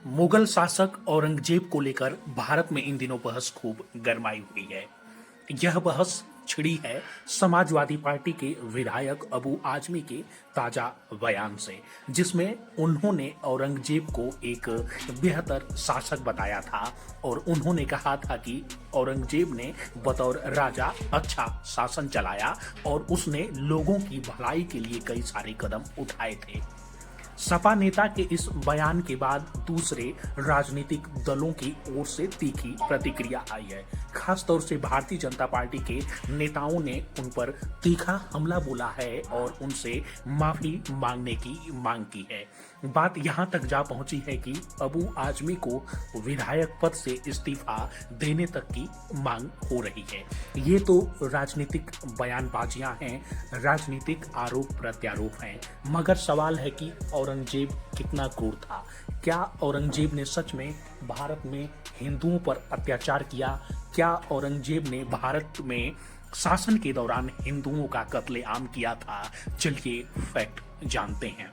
मुगल शासक औरंगजेब को लेकर भारत में इन दिनों बहस खूब गरमाई हुई है। यह बहस छिड़ी है समाजवादी पार्टी के विधायक अबू आजमी के ताजा बयान से, जिसमें उन्होंने औरंगजेब को एक बेहतर शासक बताया था और उन्होंने कहा था कि औरंगजेब ने बतौर राजा अच्छा शासन चलाया और उसने लोगों की भलाई के लिए कई सारे कदम उठाए थे। सपा नेता के इस बयान के बाद दूसरे राजनीतिक दलों की ओर से तीखी प्रतिक्रिया आई है। खासतौर से भारतीय जनता पार्टी के नेताओं ने उन पर तीखा हमला बोला है और उनसे माफी मांगने की मांग की है। बात यहां तक जा पहुंची है कि अबू आजमी को विधायक पद से इस्तीफा देने तक की मांग हो रही है। ये तो राजनीतिक बयानबाजियां हैं, राजनीतिक आरोप प्रत्यारोप हैं, मगर सवाल है कि औरंगजेब कितना क्रूर था। क्या औरंगजेब ने सच में भारत में हिंदुओं पर अत्याचार किया? क्या औरंगजेब ने भारत में शासन के दौरान हिंदुओं का कत्लेआम किया था? चलिए फैक्ट जानते हैं।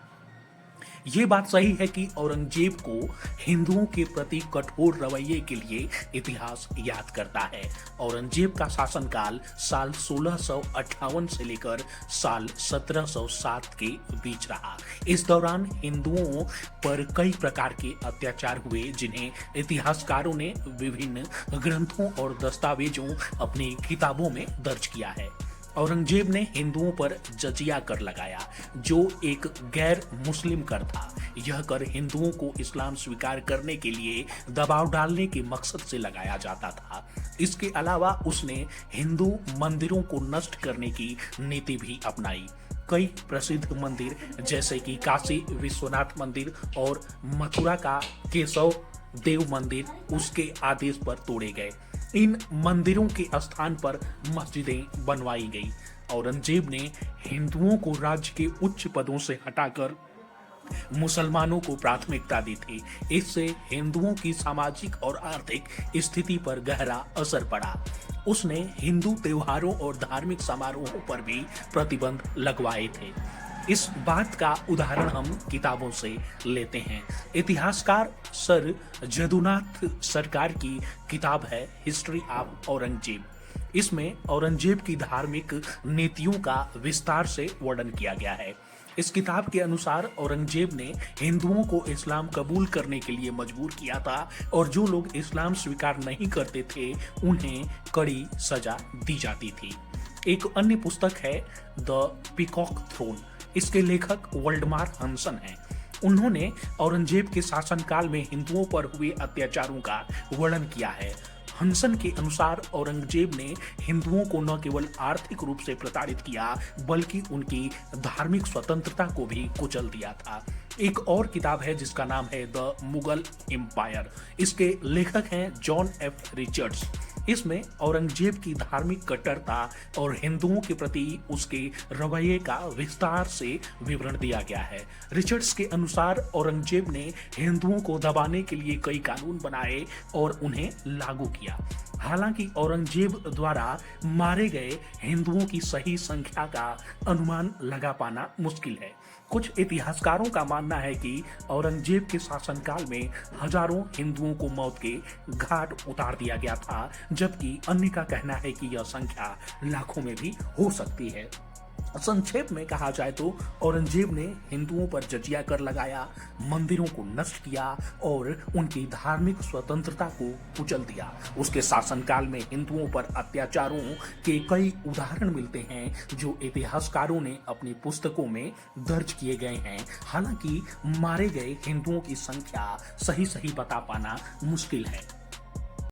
ये बात सही है कि औरंगजेब को हिंदुओं के प्रति कठोर रवैये के लिए इतिहास याद करता है। औरंगजेब का शासनकाल साल 1658 से लेकर साल 1707 के बीच रहा। इस दौरान हिंदुओं पर कई प्रकार के अत्याचार हुए, जिन्हें इतिहासकारों ने विभिन्न ग्रंथों और दस्तावेजों अपनी किताबों में दर्ज किया है। औरंगजेब ने हिंदुओं पर जजिया कर लगाया, जो एक गैर मुस्लिम कर था। यह कर हिंदुओं को इस्लाम स्वीकार करने के लिए दबाव डालने के मकसद से लगाया जाता था। इसके अलावा उसने हिंदू मंदिरों को नष्ट करने की नीति भी अपनाई। कई प्रसिद्ध मंदिर जैसे कि काशी विश्वनाथ मंदिर और मथुरा का केशव देव मंदिर उसके आदेश पर तोड़े गए। इन मंदिरों के स्थान पर मस्जिदें बनवाई गई। औरंगजेब ने हिंदुओं को राज्य के उच्च पदों से हटाकर मुसलमानों को प्राथमिकता दी थी। इससे हिंदुओं की सामाजिक और आर्थिक स्थिति पर गहरा असर पड़ा। उसने हिंदू त्योहारों और धार्मिक समारोहों पर भी प्रतिबंध लगवाए थे। इस बात का उदाहरण हम किताबों से लेते हैं। इतिहासकार सर जदुनाथ सरकार की किताब है हिस्ट्री ऑफ औरंगजेब। इसमें औरंगजेब की धार्मिक नीतियों का विस्तार से वर्णन किया गया है। इस किताब के अनुसार औरंगजेब ने हिंदुओं को इस्लाम कबूल करने के लिए मजबूर किया था और जो लोग इस्लाम स्वीकार नहीं करते थे उन्हें कड़ी सजा दी जाती थी। एक अन्य पुस्तक है द पीकॉक थ्रोन। इसके लेखक वल्डमार हंसन हैं। उन्होंने औरंगजेब के शासनकाल में हिंदुओं पर हुए अत्याचारों का वर्णन किया है। हंसन के अनुसार औरंगजेब ने हिंदुओं को न केवल आर्थिक रूप से प्रताड़ित किया बल्कि उनकी धार्मिक स्वतंत्रता को भी कुचल दिया था। एक और किताब है जिसका नाम है द मुगल एम्पायर। इसके लेखक हैं जॉन एफ रिचर्ड्स। इसमें औरंगजेब की धार्मिक कट्टरता और हिंदुओं के प्रति उसके रवैये का विस्तार से विवरण दिया गया है। रिचर्ड्स के अनुसार औरंगजेब ने हिंदुओं को दबाने के लिए कई कानून बनाए और उन्हें लागू किया। हालांकि औरंगजेब द्वारा मारे गए हिंदुओं की सही संख्या का अनुमान लगा पाना मुश्किल है। कुछ इतिहासकारों का मानना है कि औरंगजेब के शासनकाल में हजारों हिंदुओं को मौत के घाट उतार दिया गया था, जबकि अन्य का कहना है कि यह संख्या लाखों में भी हो सकती है। संक्षेप में कहा जाए तो औरंगजेब ने हिंदुओं पर जजिया कर लगाया, मंदिरों को नष्ट किया और उनकी धार्मिक स्वतंत्रता को कुचल दिया। उसके शासनकाल में हिंदुओं पर अत्याचारों के कई उदाहरण मिलते हैं जो इतिहासकारों ने अपनी पुस्तकों में दर्ज किए गए हैं। हालांकि मारे गए हिंदुओं की संख्या सही बता पाना मुश्किल है।